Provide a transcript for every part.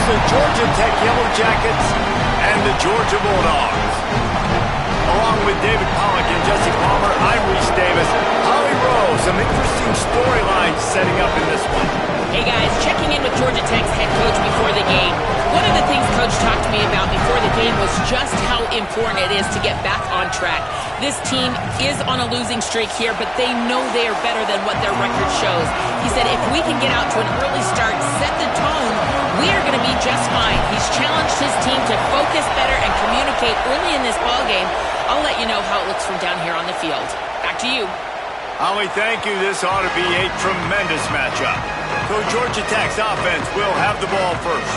the Georgia Tech Yellow Jackets and the Georgia Bulldogs. Along with David Pollack and Jesse Palmer, I'm Reese Davis. Holly Rowe, some interesting storylines setting up in this one. Hey guys, checking in with Georgia Tech's head coach before the game. One of the things Coach talked to me about before the game was just how important it is to get back on track. This team is on a losing streak here, but they know they are better than what their record shows. He said if we can get out to an early start, set the tone, we are going to be just fine. He's challenged his team to focus better and communicate early in this ballgame. I'll let you know how it looks from down here on the field. Back to you. Holly, thank you. This ought to be a tremendous matchup. So Georgia Tech's offense will have the ball first.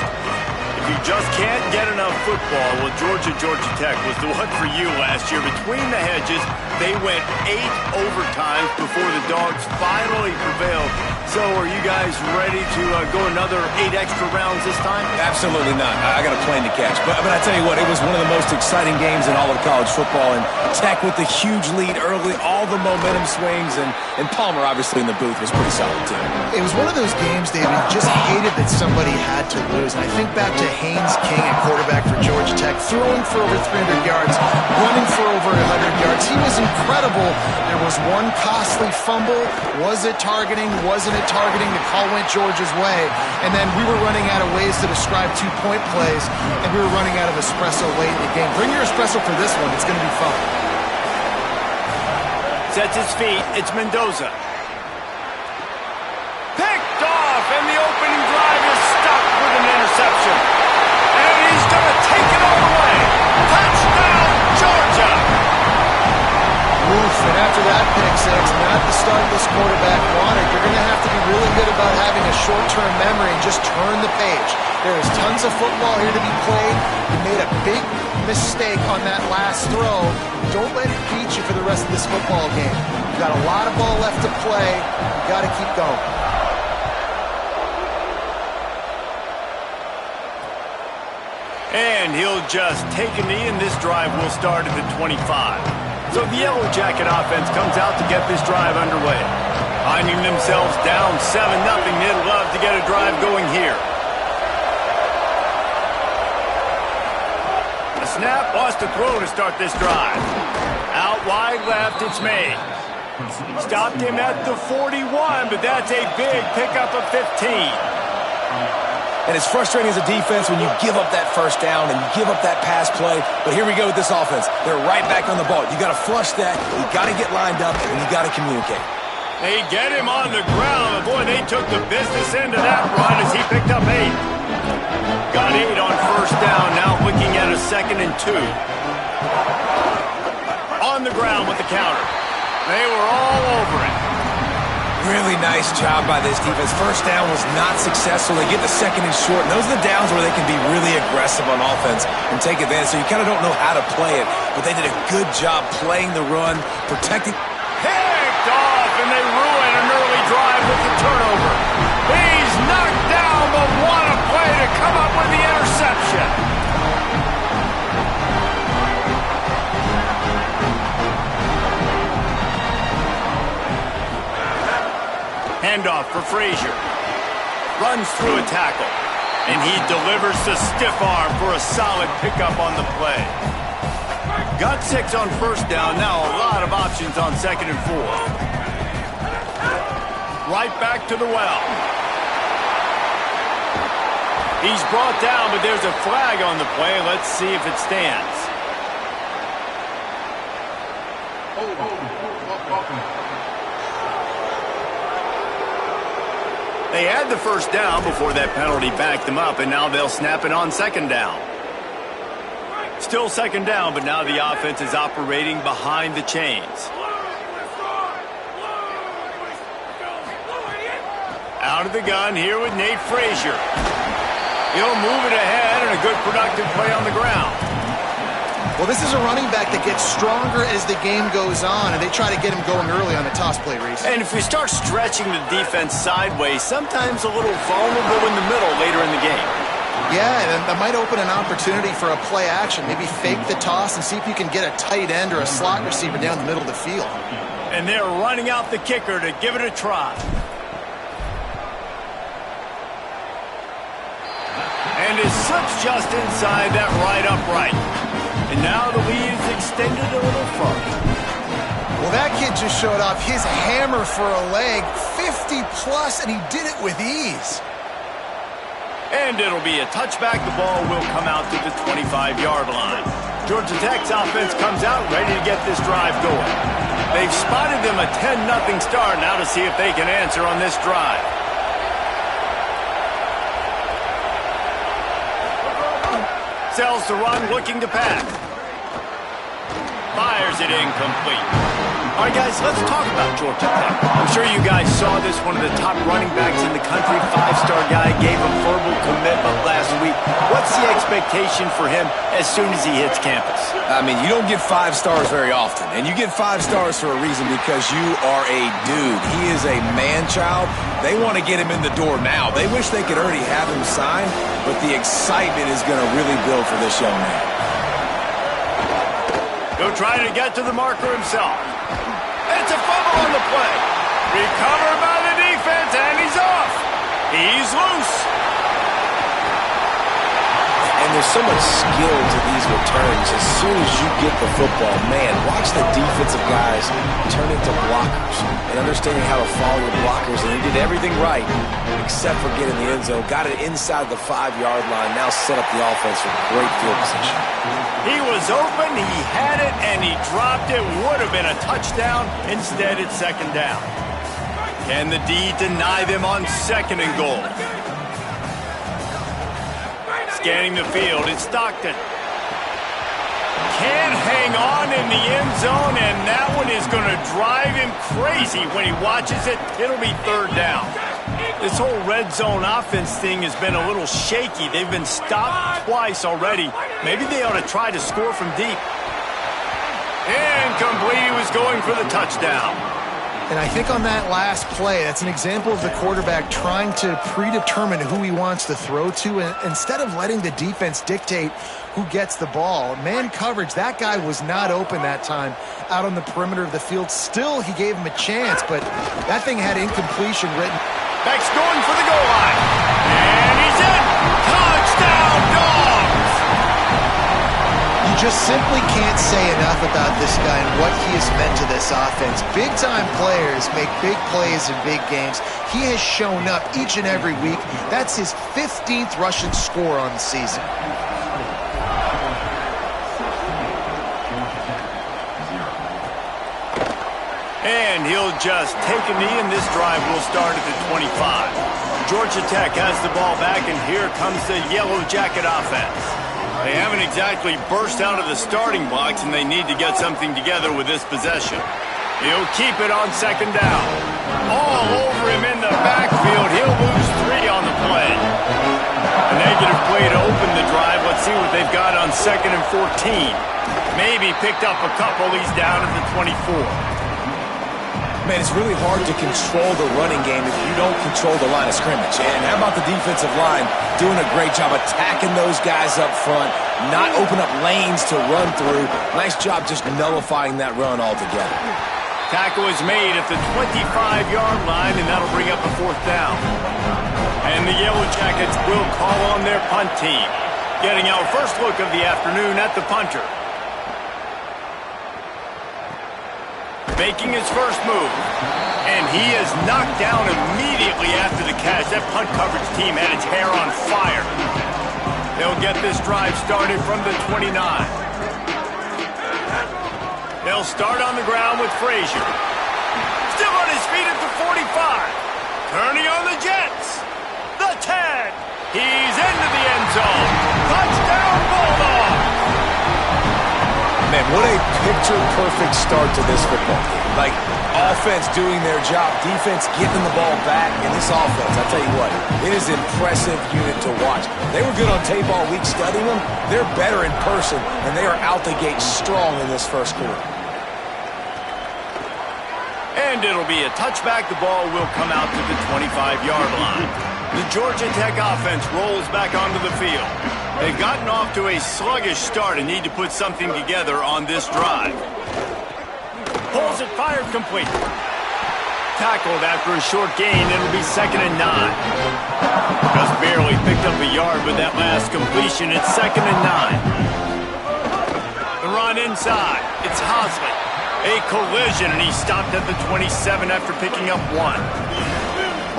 If you just can't get enough football, well, Georgia Tech was the one for you last year. Between the hedges, they went 8 overtimes before the Dogs finally prevailed. So are you guys ready to go another 8 extra rounds this time? Absolutely not. I got a plane to catch. But I tell you what, it was one of the most exciting games in all of college football. And Tech with the huge lead early, all the momentum swings. And Palmer, obviously, in the booth was pretty solid, too. It was one of those games, David, you just hated that somebody had to lose. And I think back to Haynes King at quarterback for Georgia Tech, throwing for over 300 yards, running for over 100 yards. He was incredible. There was one costly fumble. Was it targeting? Wasn't it targeting? The call went Georgia's way. And then we were running out of ways to describe 2-point plays, and we were running out of espresso late in the game. Bring your espresso for this one. It's going to be fun. Sets his feet. It's Mendoza. Picked off, and the opening drive is stopped with an interception. And he's going to take it all the way. Touchdown, Georgia! Oof, and after that pick six, not the start this quarterback wanted. You're going to have to be really good about having a short-term memory and just turn the page. There is tons of football here to be played. You made a big mistake on that last throw. Don't let it beat you for the rest of this football game. You got a lot of ball left to play. You got to keep going. And he'll just take a knee, and this drive will start at the 25. So the Yellow Jacket offense comes out to get this drive underway. Finding themselves down 7-0, they'd love to get a drive going here. A snap, wants to throw to start this drive. Out wide left, it's made. Stopped him at the 41, but that's a big pickup of 15. And it's frustrating as a defense when you give up that first down and you give up that pass play. But here we go with this offense. They're right back on the ball. You got to flush that. You got to get lined up, and you got to communicate. They get him on the ground. Boy, they took the business into that run as he picked up 8. Got 8 on first down. Now looking at a 2nd and 2. On the ground with the counter. They were all over it. Really nice job by this defense. First down was not successful. They get the 2nd and short. And those are the downs where they can be really aggressive on offense and take advantage. So you kind of don't know how to play it. But they did a good job playing the run, protecting. Picked off, and they ruin an early drive with the turnover. He's knocked down, but what a play to come up with the interception. Handoff for Frazier. Runs through a tackle. And he delivers the stiff arm for a solid pickup on the play. Got 6 on first down. Now a lot of options on 2nd and 4. Right back to the well. He's brought down, but there's a flag on the play. Let's see if it stands. They had the first down before that penalty backed them up, and now they'll snap it on 2nd down. Still 2nd down, but now the offense is operating behind the chains. Out of the gun here with Nate Frazier. He'll move it ahead, and a good productive play on the ground. Well, this is a running back that gets stronger as the game goes on, and they try to get him going early on the toss play, Reese. And if we start stretching the defense sideways, sometimes a little vulnerable in the middle later in the game. Yeah, and that might open an opportunity for a play action. Maybe fake the toss and see if you can get a tight end or a slot receiver down the middle of the field. And they're running out the kicker to give it a try. And it slips just inside that right upright. And now the lead is extended a little further. Well, that kid just showed off his hammer for a leg, 50-plus, and he did it with ease. And it'll be a touchback. The ball will come out to the 25-yard line. Georgia Tech's offense comes out ready to get this drive going. They've spotted them a 10-0 start. Now to see if they can answer on this drive. Sells to run, looking to pass. Fires it incomplete. All right, guys, let's talk about Georgia Tech. I'm sure you guys saw this. One of the top running backs in the country, five-star guy, gave a verbal commitment last week. What's the expectation for him as soon as he hits campus? I mean, you don't get 5 stars very often, and you get 5 stars for a reason because you are a dude. He is a man-child. They want to get him in the door now. They wish they could already have him signed, but the excitement is going to really build for this young man. He'll try to get to the marker himself. It's a fumble on the play. Recovered by the defense, and he's off. He's loose. And there's so much skill to these returns. As soon as you get the football, man, watch the defensive guys turn into blockers and understanding how to follow your blockers. And he did everything right except for getting the end zone. Got it inside the 5-yard line. Now set up the offense for great field position. He was open, he had it, and he dropped it. Would have been a touchdown. Instead, it's second down. Can the D deny them on 2nd and goal? Scanning the field, it's Stockton. Can't hang on in the end zone, and that one is going to drive him crazy when he watches it. It'll be 3rd down. This whole red zone offense thing has been a little shaky. They've been stopped twice already. Maybe they ought to try to score from deep. Incomplete. He was going for the touchdown. And I think on that last play, that's an example of the quarterback trying to predetermine who he wants to throw to, and instead of letting the defense dictate who gets the ball. Man coverage, that guy was not open that time out on the perimeter of the field. Still, he gave him a chance, but that thing had incompletion written. Beck's going for the goal line. And he's in. Touchdown, Dogs! You just simply can't say enough about this guy and what he has meant to this offense. Big-time players make big plays in big games. He has shown up each and every week. That's his 15th rushing score on the season. And he'll just take a knee, and this drive will start at the 25. Georgia Tech has the ball back, and here comes the Yellow Jacket offense. They haven't exactly burst out of the starting blocks, and they need to get something together with this possession. He'll keep it on 2nd down. All over him in the backfield. He'll lose 3 on the play. A negative play to open the drive. Let's see what they've got on 2nd and 14. Maybe picked up a couple. He's down at the 24. Man, it's really hard to control the running game if you don't control the line of scrimmage. And how about the defensive line doing a great job attacking those guys up front, not open up lanes to run through. Nice job just nullifying that run altogether. Tackle is made at the 25-yard line, and that'll bring up a 4th down. And the Yellow Jackets will call on their punt team. Getting our first look of the afternoon at the punter. Making his first move. And he is knocked down immediately after the catch. That punt coverage team had its hair on fire. They'll get this drive started from the 29. They'll start on the ground with Frazier. Still on his feet at the 45. Turning on the Jets. The 10. He's into the end zone. Touchdown, Bulldogs! Man, what a picture-perfect start to this football game. Like, offense doing their job, defense getting the ball back, and this offense, I tell you what, it is an impressive unit to watch. They were good on tape all week studying them. They're better in person, and they are out the gate strong in this first quarter. And it'll be a touchback. The ball will come out to the 25-yard line. The Georgia Tech offense rolls back onto the field. They've gotten off to a sluggish start and need to put something together on this drive. Pulls it, fired complete. tackled after a short gain. It'll be 2nd and 9. Just barely picked up a yard with that last completion. It's 2nd and 9. The run inside. It's Hosley. A collision, and he stopped at the 27 after picking up 1.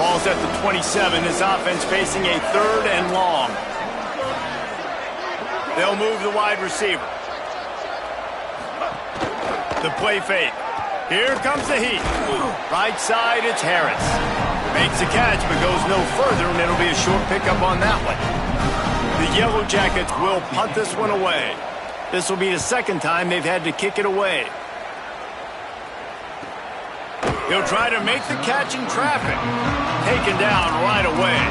Ball's at the 27. His offense facing a 3rd and long. They'll move the wide receiver. The play fake. Here comes the heat. Right side, it's Harris. Makes a catch, but goes no further, and it'll be a short pickup on that one. The Yellow Jackets will punt this one away. This will be the 2nd time they've had to kick it away. He'll try to make the catch in traffic. Taken down right away.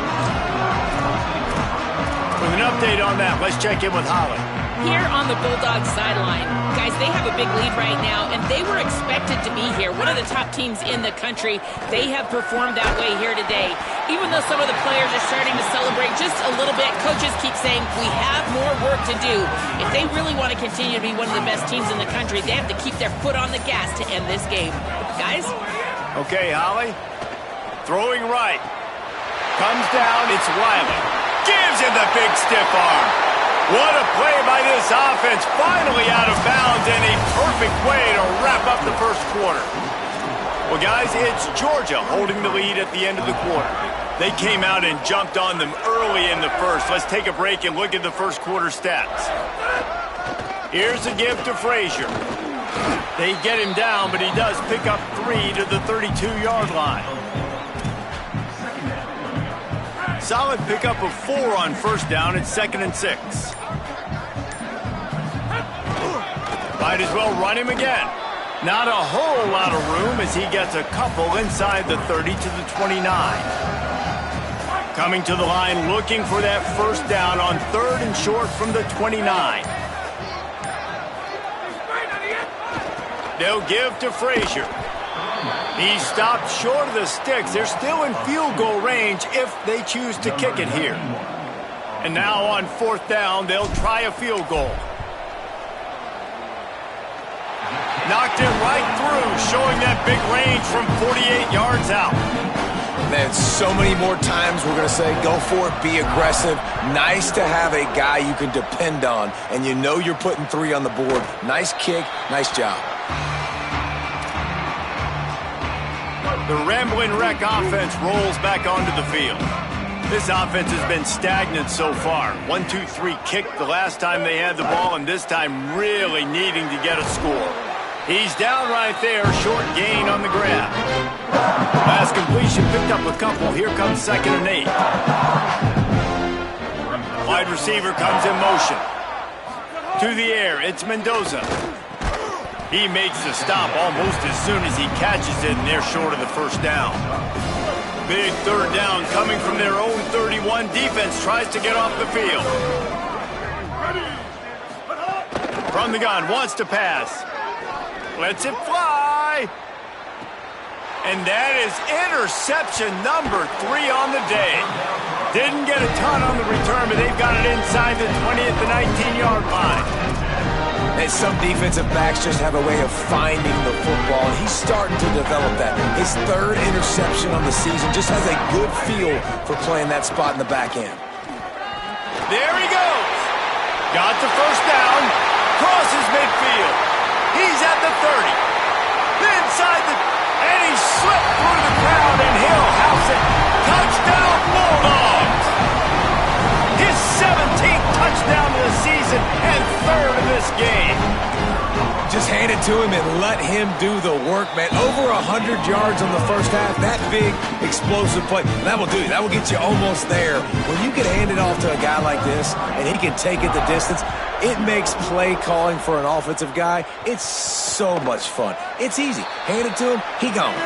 With an update on that, let's check in with Holly. Here on the Bulldogs sideline, guys, they have a big lead right now, and they were expected to be here. One of the top teams in the country. They have performed that way here today. Even though some of the players are starting to celebrate just a little bit, coaches keep saying, we have more work to do. If they really want to continue to be one of the best teams in the country, they have to keep their foot on the gas to end this game. Guys? Okay, Holly. Throwing right. Comes down, it's Wiley. Gives him the big stiff arm. What a play by this offense. Finally out of bounds, and a perfect way to wrap up the first quarter. Well, guys, it's Georgia holding the lead at the end of the quarter. They came out and jumped on them early in the first. Let's take a break and look at the first quarter stats. Here's a give to Frazier. They get him down, but he does pick up 3 to the 32-yard line. Solid pickup of 4 on first down. It's 2nd and 6. Might as well run him again. Not a whole lot of room as he gets a couple inside the 30 to the 29. Coming to the line looking for that first down on 3rd and short from the 29. They'll give to Frazier. He stopped short of the sticks. They're still in field goal range if they choose to kick it here. And now on 4th down, they'll try a field goal. Knocked it right through, showing that big range from 48 yards out. Man, so many more times we're going to say, go for it, be aggressive. Nice to have a guy you can depend on, and you know you're putting 3 on the board. Nice kick, nice job. The Ramblin' Wreck offense rolls back onto the field. This offense has been stagnant so far. 1-2-3 kick the last time they had the ball, and this time really needing to get a score. He's down right there, short gain on the grab. Last completion picked up a couple. Here comes 2nd and 8. Wide receiver comes in motion. To the air, it's Mendoza. He makes the stop almost as soon as he catches it, and they're short of the first down. Big 3rd down coming from their own 31. Defense tries to get off the field. From the gun, wants to pass. Lets it fly. And that is interception number 3 on the day. Didn't get a ton on the return, but they've got it inside the 20 at the 19-yard line. And some defensive backs just have a way of finding the football. He's starting to develop that. His 3rd interception on the season, just has a good feel for playing that spot in the back end. There he goes. Got the first down. Crosses midfield. He's at the 30. Inside the... And he slipped through the crowd, and he'll house it. Touchdown, Bulldogs. His 17th touchdown of the season and 3rd of this game. Just hand it to him and let him do the work, man. Over 100 yards on the first half. That big, explosive play. That will do you. That will get you almost there. When you can hand it off to a guy like this and he can take it the distance, it makes play calling for an offensive guy, it's so much fun. It's easy. Hand it to him, he gone.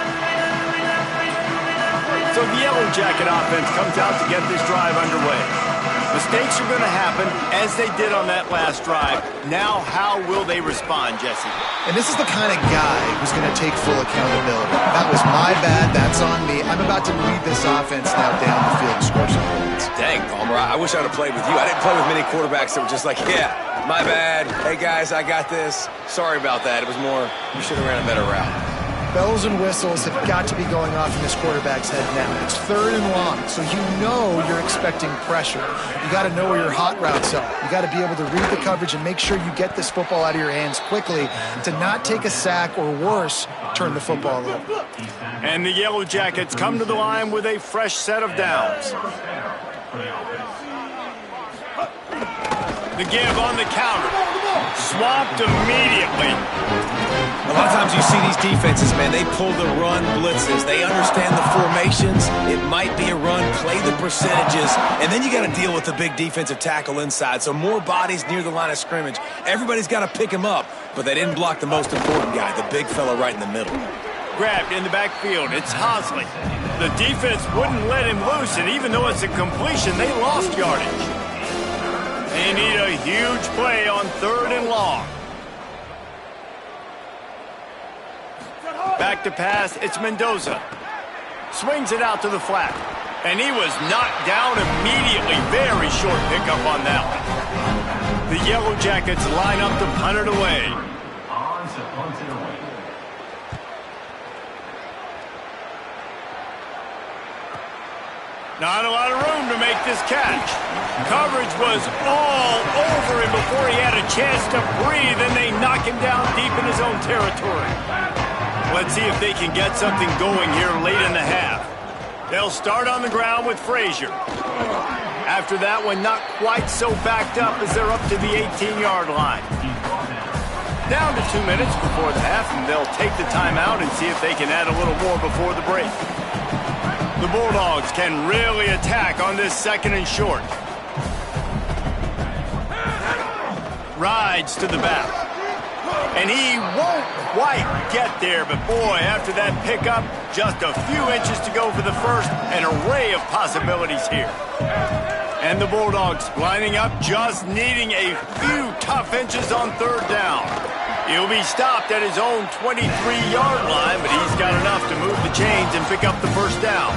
So the Yellow Jacket offense comes out to get this drive underway. Mistakes are going to happen, as they did on that last drive. Now, how will they respond, Jesse? And this is the kind of guy who's going to take full accountability. That was my bad. That's on me. I'm about to lead this offense now down the field and score some points. Dang, Palmer, I wish I would have played with you. I didn't play with many quarterbacks that were just like, yeah, my bad. Hey, guys, I got this. Sorry about that. It was more, you should have ran a better route. Bells and whistles have got to be going off in this quarterback's head now. It's 3rd and long, so you know you're expecting pressure. You got to know where your hot routes are. You got to be able to read the coverage and make sure you get this football out of your hands quickly to not take a sack or worse, turn the football over. And the Yellow Jackets come to the line with a fresh set of downs. The give on the counter. Swamped immediately. A lot of times you see these defenses, man, they pull the run blitzes. They understand the formations. It might be a run, play the percentages, and then you got to deal with the big defensive tackle inside. So more bodies near the line of scrimmage. Everybody's got to pick him up, but they didn't block the most important guy, the big fella right in the middle. Grabbed in the backfield. It's Hosley. The defense wouldn't let him loose, and even though it's a completion, they lost yardage. They need a huge play on 3rd and long. Back to pass, it's Mendoza. Swings it out to the flat. And he was knocked down immediately. Very short pickup on that one. The Yellow Jackets line up to punt it away. Not a lot of room to make this catch. Coverage was all over him before he had a chance to breathe, and they knock him down deep in his own territory. Let's see if they can get something going here late in the half. They'll start on the ground with Frazier. After that one, not quite so backed up as they're up to the 18-yard line. Down to 2 minutes before the half, and they'll take the timeout and see if they can add a little more before the break. The Bulldogs can really attack on this 2nd and short. Rides to the back. And he won't quite get there, but boy, after that pickup, just a few inches to go for the first, an array of possibilities here. And the Bulldogs lining up, just needing a few tough inches on 3rd down. He'll be stopped at his own 23-yard line, but he's got enough to move the chains and pick up the first down.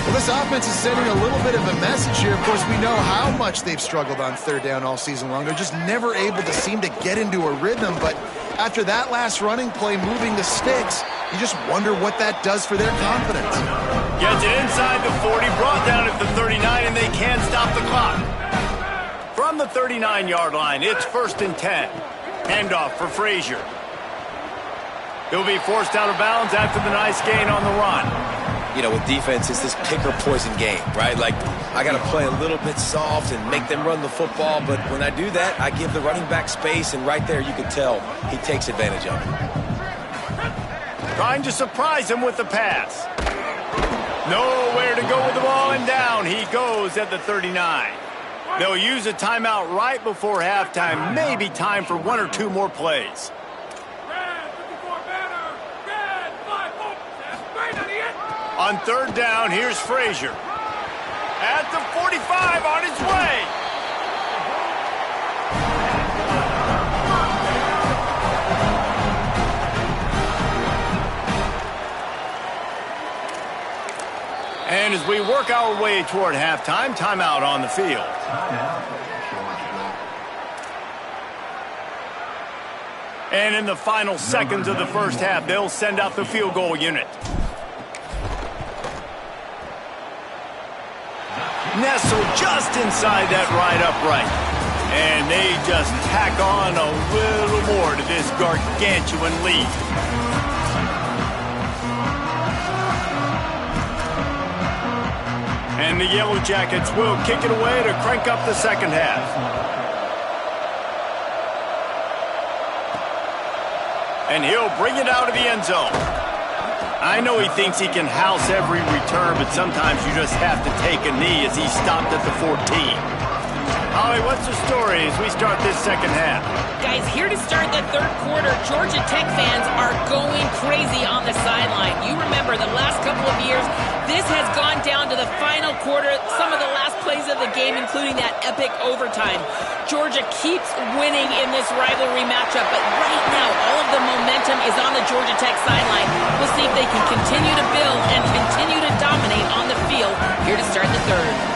Well, this offense is sending a little bit of a message here. Of course, we know how much they've struggled on 3rd down all season long. They're just never able to seem to get into a rhythm, but after that last running play, moving the sticks, you just wonder what that does for their confidence. Gets it inside the 40, brought down at the 39, and they can't stop the clock. From the 39-yard line, it's 1st and 10. Handoff for Frazier. He'll be forced out of bounds after the nice gain on the run. You know, with defense, it's this pick or poison game, right? Like, I got to play a little bit soft and make them run the football, but when I do that, I give the running back space, and right there you can tell he takes advantage of it. Trying to surprise him with the pass. Nowhere to go with the ball, and down he goes at the 39. They'll use a timeout right before halftime. Maybe time for 1 or 2 more plays. On 3rd down, here's Frazier. At the 45, on his way. And as we work our way toward halftime, timeout on the field. And in the final seconds of the first half, they'll send out the field goal unit. Nestled just inside that right upright. And they just tack on a little more to this gargantuan lead. And the Yellow Jackets will kick it away to crank up the second half. And he'll bring it out of the end zone. I know he thinks he can house every return, but sometimes you just have to take a knee as he stopped at the 14. Holly, what's the story as we start this second half? Guys, here to start the 3rd quarter, Georgia Tech fans are going crazy on the sideline. You remember the last couple of years, this has gone down to the final quarter, some of the last plays of the game, including that epic overtime. Georgia keeps winning in this rivalry matchup, but right now, all of the momentum is on the Georgia Tech sideline. We'll see if they can continue to build and continue to dominate on the field here to start the 3rd.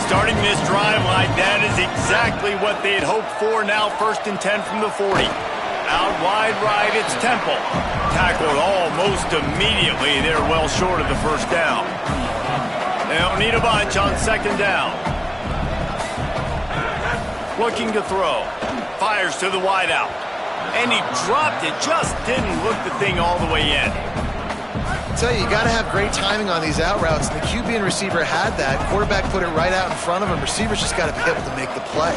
Starting this drive like that is exactly what they had hoped for. Now 1st and 10 from the 40. Out wide right, it's Temple. Tackled almost immediately. They're well short of the first down. They'll need a bunch on second down. Looking to throw. Fires to the wideout. And he dropped it. Just didn't look the thing all the way in. I tell you got to have great timing on these out routes. And the QB and receiver had that. Quarterback put it right out in front of him. Receivers just got to be able to make the play.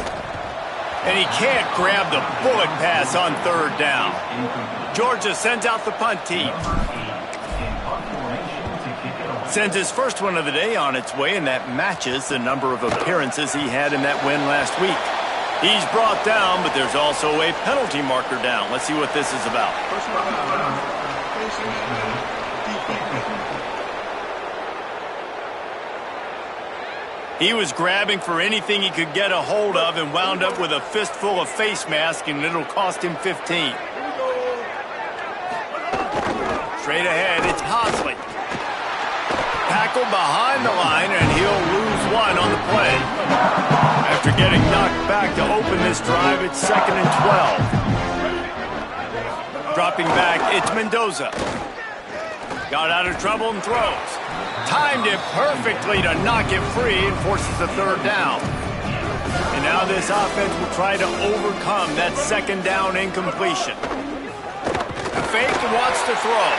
And he can't grab the bullet pass on third down. Georgia sends out the punt team. Sends his first one of the day on its way, and that matches the number of appearances he had in that win last week. He's brought down, but there's also a penalty marker down. Let's see what this is about. He was grabbing for anything he could get a hold of and wound up with a fistful of face mask, and it'll cost him 15. Straight ahead, it's Hosley. Tackled behind the line, and he'll lose one on the play. After getting knocked back to open this drive, it's 2nd and 12. Dropping back, it's Mendoza. Got out of trouble and throws. Timed it perfectly to knock it free and forces the third down. And now this offense will try to overcome that second down incompletion. The fake wants to throw.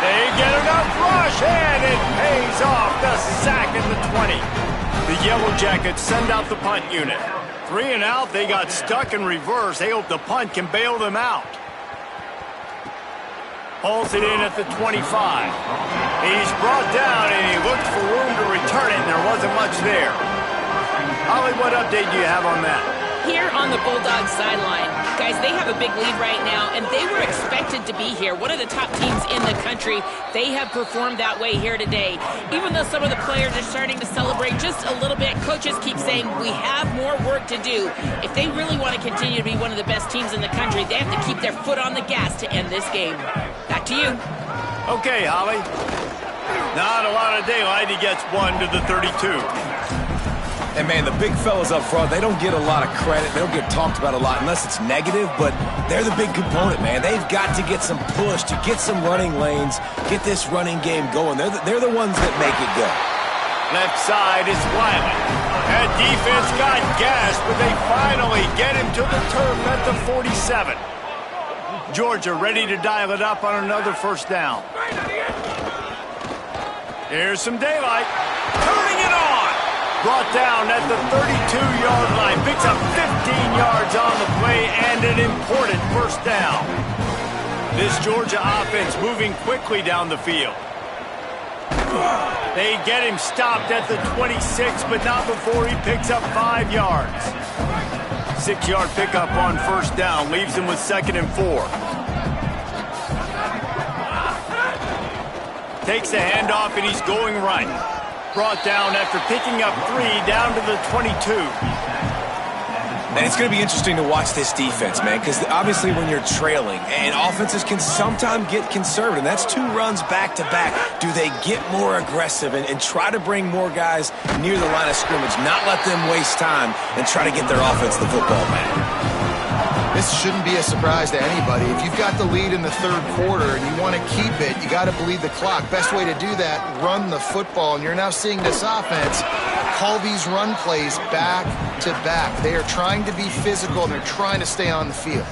They get enough rush, and it pays off. The sack at the 20. The Yellow Jackets send out the punt unit. 3 and out, they got stuck in reverse. They hope the punt can bail them out. Pulls it in at the 25. He's brought down, and he looked for room to return it, and there wasn't much there. Holly, what update do you have on that? Here on the Bulldogs sideline, guys, they have a big lead right now, and they were expected to be here. One of the top teams in the country. They have performed that way here today. Even though some of the players are starting to celebrate just a little bit, coaches keep saying we have more work to do. If they really want to continue to be one of the best teams in the country, they have to keep their foot on the gas to end this game. Back to you. Okay, Holly. Not a lot of daylight. He gets one to the 32. And, man, the big fellas up front, they don't get a lot of credit. They don't get talked about a lot unless it's negative, but they're the big component, man. They've got to get some push, to get some running lanes, get this running game going. They're the ones that make it go. Left side is Wiley. That defense got gassed, but they finally get him to the turf at the 47. Georgia ready to dial it up on another first down. Here's some daylight. Turning it on. Brought down at the 32-yard line. Picks up 15 yards on the play and an important first down. This Georgia offense moving quickly down the field. They get him stopped at the 26, but not before he picks up 5 yards. 6-yard pickup on first down. Leaves him with 2nd and 4. Takes the handoff, and he's going right. Brought down after picking up 3 down to the 22. And it's going to be interesting to watch this defense, man, because obviously when you're trailing, and offenses can sometimes get conservative, and that's 2 runs back-to-back. Do they get more aggressive and try to bring more guys near the line of scrimmage, not let them waste time, and try to get their offense the football, man? This shouldn't be a surprise to anybody. If you've got the lead in the third quarter and you want to keep it, you got to bleed the clock. Best way to do that, run the football. And you're now seeing this offense call these run plays back to back. They are trying to be physical, and they're trying to stay on the field.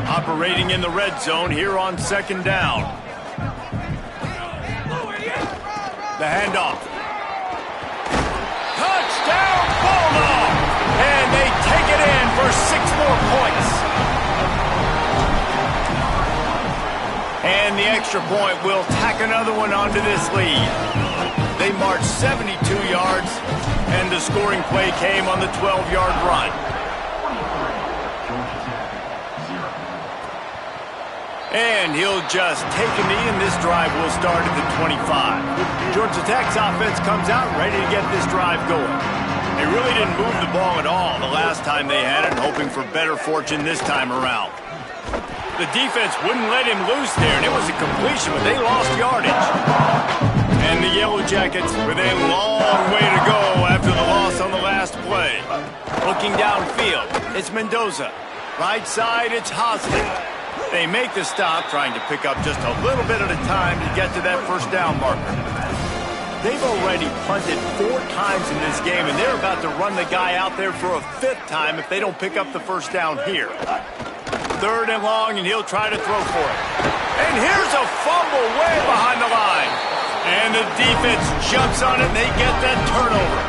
Operating in the red zone here on 2nd down. The handoff. Touchdown, Bulldog! And they take it in for 6 more points. And the extra point will tack another one onto this lead. They marched 72 yards, and the scoring play came on the 12-yard run. And he'll just take a knee, and this drive will start at the 25. Georgia Tech's offense comes out ready to get this drive going. They really didn't move the ball at all the last time they had it, hoping for better fortune this time around. The defense wouldn't let him loose there, and it was a completion, but they lost yardage. And the Yellow Jackets with a long way to go after the loss on the last play. Looking downfield, it's Mendoza. Right side, it's Hosley. They make the stop, trying to pick up just a little bit at a time to get to that first down marker. They've already punted 4 times in this game, and they're about to run the guy out there for a 5th time if they don't pick up the first down here. 3rd and long, and he'll try to throw for it. And here's a fumble way behind the line. And the defense jumps on it, and they get that turnover.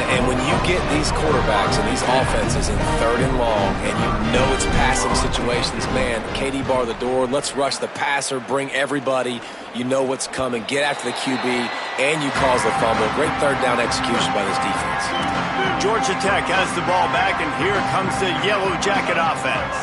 And when you get these quarterbacks and these offenses in 3rd and long, and you know it's passing situations, man, KD bar the door, let's rush the passer, bring everybody. You know what's coming. Get after the QB, and you cause the fumble. Great 3rd down execution by this defense. Georgia Tech has the ball back, and here comes the Yellow Jacket offense.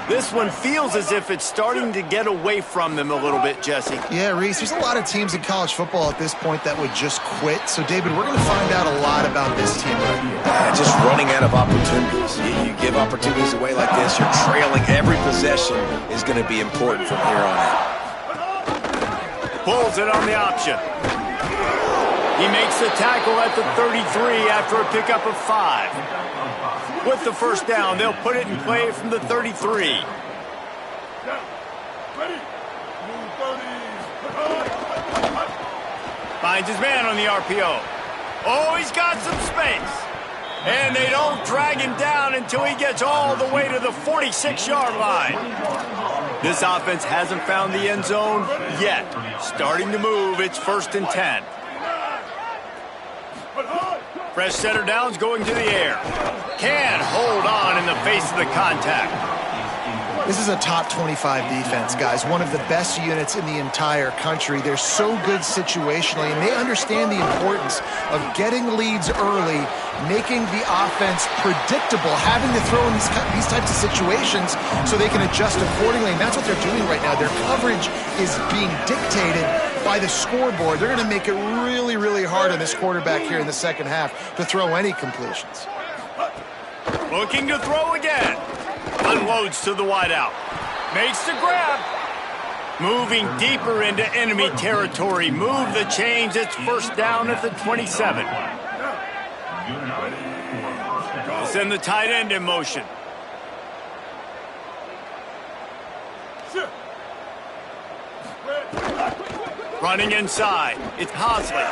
This one feels as if it's starting to get away from them a little bit, Jesse. Yeah, Reese, there's a lot of teams in college football at this point that would just quit. So, David, we're going to find out a lot about this team right here. Just running out of opportunities. You give opportunities away like this, you're trailing. Every possession is going to be important from here on out. Pulls it on the option. He makes the tackle at the 33 after a pickup of 5. With the first down, they'll put it in play from the 33. Finds his man on the RPO. Oh, he's got some space. And they don't drag him down until he gets all the way to the 46-yard line. This offense hasn't found the end zone yet. Starting to move, it's 1st and 10. Fresh center downs going to the air. Can hold on in the face of the contact. This is a top 25 defense, guys. One of the best units in the entire country. They're so good situationally, and they understand the importance of getting leads early, making the offense predictable, having to throw in these types of situations so they can adjust accordingly. And that's what they're doing right now. Their coverage is being dictated by the scoreboard. They're going to make it really, really hard on this quarterback here in the second half to throw any completions. Looking to throw again. Unloads to the wideout. Makes the grab. Moving deeper into enemy territory. Move the chains. It's 1st down at the 27. Send the tight end in motion. Running inside. It's Hosley.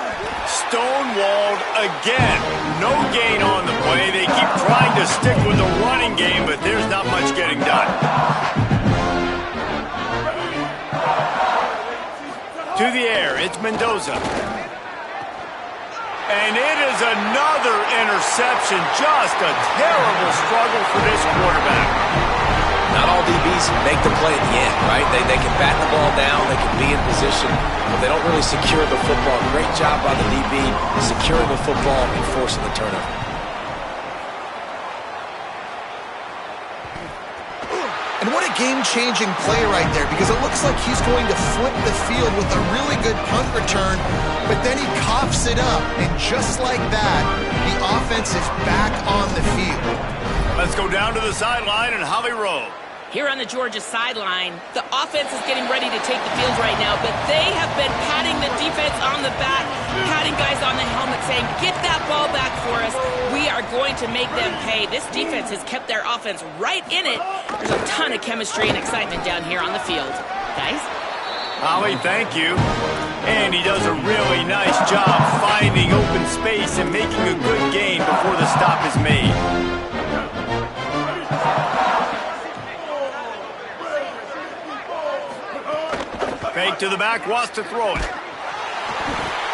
Stonewalled again. No gain on the play. They keep trying to stick with the running game, but there's not much getting done. To the air, it's Mendoza. And it is another interception. Just a terrible struggle for this quarterback. Not all DBs make the play at the end, right? They can bat the ball down, they can be in position, but they don't really secure the football. Great job by the DB securing the football and forcing the turnover. And what a game-changing play right there, because it looks like he's going to flip the field with a really good punt return, but then he coughs it up, and just like that, the offense is back on the field. Let's go down to the sideline and Javi Rowe. Here on the Georgia sideline, the offense is getting ready to take the field right now, but they have been patting the defense on the back, patting guys on the helmet, saying, get that ball back for us. We are going to make them pay. This defense has kept their offense right in it. There's a ton of chemistry and excitement down here on the field. Guys? Holly, thank you. And he does a really nice job finding open space and making a good gain before the stop is made. Fake to the back, wants to throw it.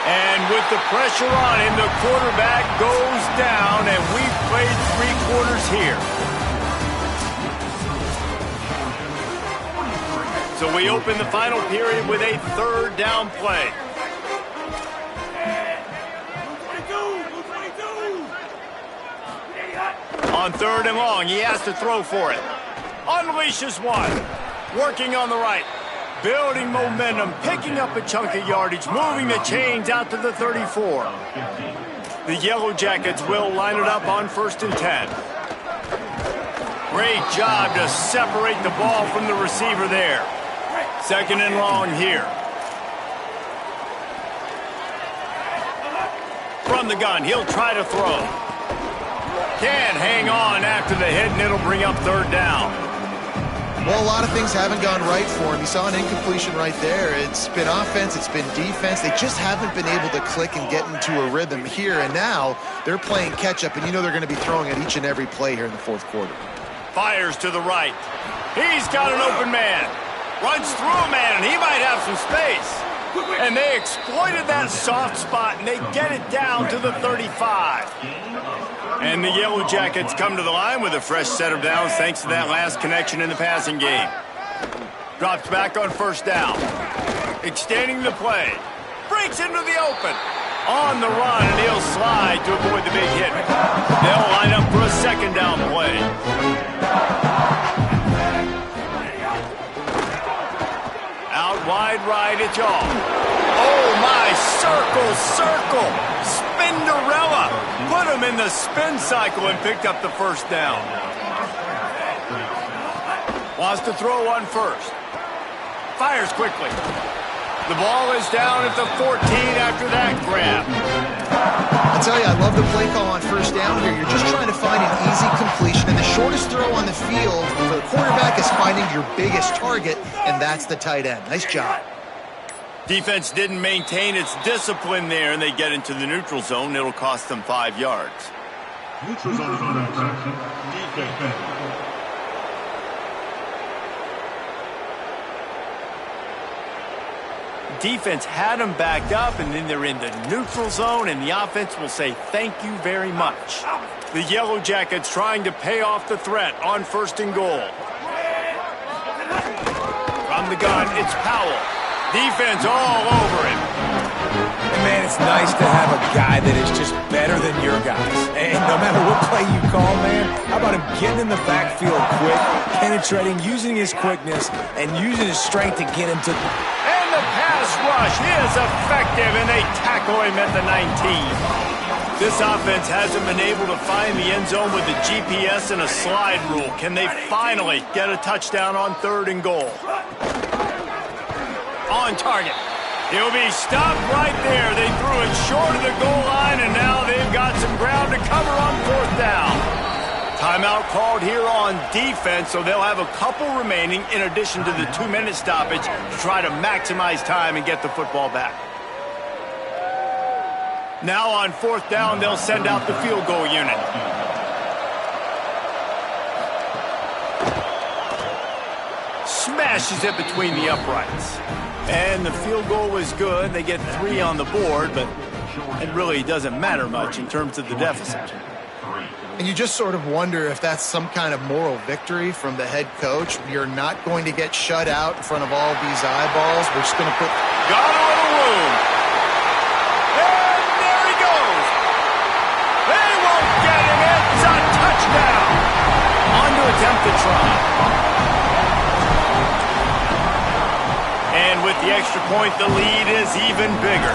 And with the pressure on him, the quarterback goes down, and we've played 3 quarters here. So we open the final period with a 3rd down play. On 3rd and long, he has to throw for it. Unleashes one. Working on the right. Building momentum, picking up a chunk of yardage, moving the chains out to the 34. The Yellow Jackets will line it up on 1st and 10. Great job to separate the ball from the receiver there. 2nd and long here. From the gun, he'll try to throw. Can't hang on after the hit, and it'll bring up third down. Well, a lot of things haven't gone right for him. You saw an incompletion right there. It's been offense, it's been defense. They just haven't been able to click and get into a rhythm here. And now they're playing catch-up, and you know they're going to be throwing at each and every play here in the fourth quarter. Fires to the right. He's got an open man. Runs through a man, and he might have some space. And they exploited that soft spot, and they get it down to the 35. And the Yellow Jackets come to the line with a fresh set of downs thanks to that last connection in the passing game. Drops back on first down. Extending the play. Breaks into the open. On the run, and he'll slide to avoid the big hit. They'll line up for a second down play. Out wide right, it's off. Oh, my, circle. Spinderella. Put him in the spin cycle and picked up the first down. Wants to throw on first. Fires quickly. The ball is down at the 14 after that grab. I tell you, I love the play call on first down here. You're just trying to find an easy completion, and the shortest throw on the field for the quarterback is finding your biggest target, and that's the tight end. Nice job. Defense didn't maintain its discipline there, and they get into the neutral zone. It'll cost them 5 yards. Neutral zone infraction. Defense. Defense had them backed up, and then they're in the neutral zone, and the offense will say thank you very much. The Yellow Jackets trying to pay off the threat on first and goal. From the gun, it's Powell. Defense all over him. And man, it's nice to have a guy that is just better than your guys. And no matter what play you call, man, how about him getting in the backfield quick, penetrating, using his quickness, and using his strength to get him to... And the pass rush is effective, and they tackle him at the 19. This offense hasn't been able to find the end zone with the GPS and a slide rule. Can they finally get a touchdown on third and goal? On target. He'll be stopped right there. They threw it short of the goal line, and now they've got some ground to cover on fourth down. Timeout called here on defense, so they'll have a couple remaining in addition to the 2-minute stoppage to try to maximize time and get the football back. Now on fourth down, they'll send out the field goal unit. Smashes it between the uprights. And the field goal was good. They get 3 on the board, but it really doesn't matter much in terms of the deficit. And you just sort of wonder if that's some kind of moral victory from the head coach. You're not going to get shut out in front of all these eyeballs. We're just going to put... Got a little room. And there he goes. They won't get him. It's a touchdown. On to attempt the try. And with the extra point, the lead is even bigger.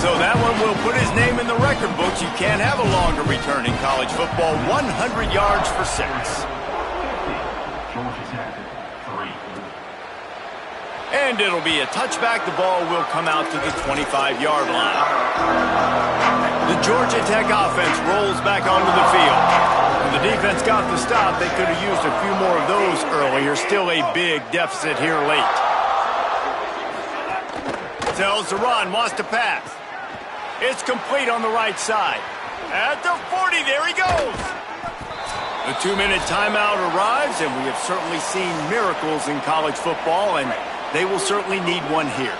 So that one will put his name in the record books. You can't have a longer return in college football. 100 yards for 6. And it'll be a touchback. The ball will come out to the 25-yard line. The Georgia Tech offense rolls back onto the field. When the defense got the stop, they could have used a few more of those earlier. Still a big deficit here late. Tells to run, wants to pass. It's complete on the right side. At the 40, there he goes. The 2-minute timeout arrives, and we have certainly seen miracles in college football, and they will certainly need one here.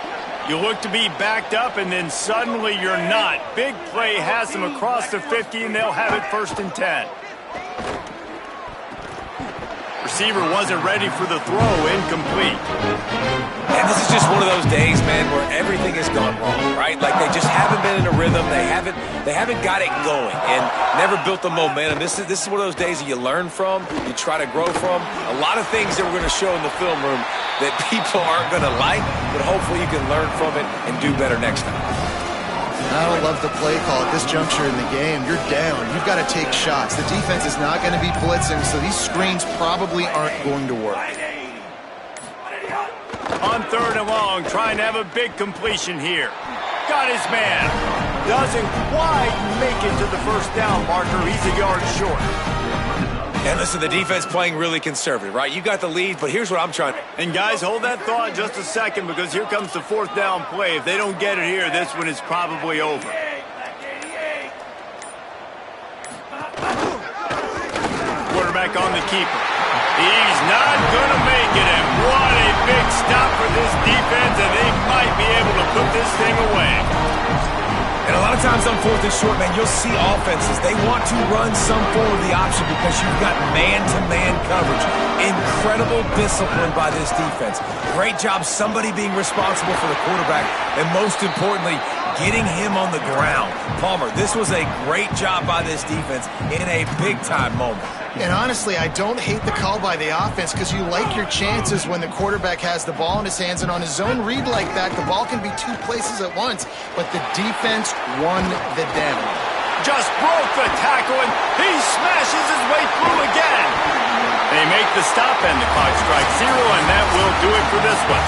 You look to be backed up, and then suddenly you're not. Big play has them across the 50, and they'll have it 1st and 10. Receiver wasn't ready for the throw, incomplete. And this is just one of those days, man, where everything has gone wrong, right? Like they just haven't been in a rhythm. They haven't got it going and never built the momentum. This is one of those days that you learn from, you try to grow from. A lot of things that we're going to show in the film room that people aren't going to like, but hopefully you can learn from it and do better next time. I don't love the play call at this juncture in the game. You're down. You've got to take shots. The defense is not going to be blitzing, so these screens probably aren't going to work. On 3rd and long, trying to have a big completion here. Got his man. doesn't quite make it to the first down marker. He's a yard short. And listen, the defense playing really conservative, right? You got the lead, but here's what I'm trying. And guys, hold that thought just a second, because here comes the fourth down play. If they don't get it here, this one is probably over. Quarterback on the keeper. He's not going to make it, and what a big stop for this defense, and they might be able to put this thing away. And a lot of times on fourth and short, man, you'll see offenses. They want to run some form of the option because you've got man-to-man coverage. Incredible discipline by this defense. Great job somebody being responsible for the quarterback, and most importantly, getting him on the ground. Palmer, this was a great job by this defense in a big-time moment. And honestly, I don't hate the call by the offense because you like your chances when the quarterback has the ball in his hands. And on a zone read like that, the ball can be two places at once. But the defense won the down. Just broke the tackle, and he smashes his way through again. They make the stop, and the clock strikes 0, and that will do it for this one.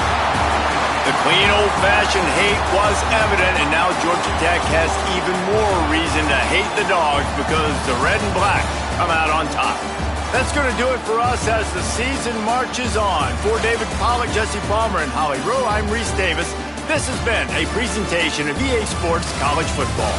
The clean, old-fashioned hate was evident, and now Georgia Tech has even more reason to hate the Dogs because the red and black come out on top. That's going to do it for us as the season marches on. For David Pollack, Jesse Palmer, and Holly Rowe, I'm Reese Davis. This has been a presentation of EA Sports College Football.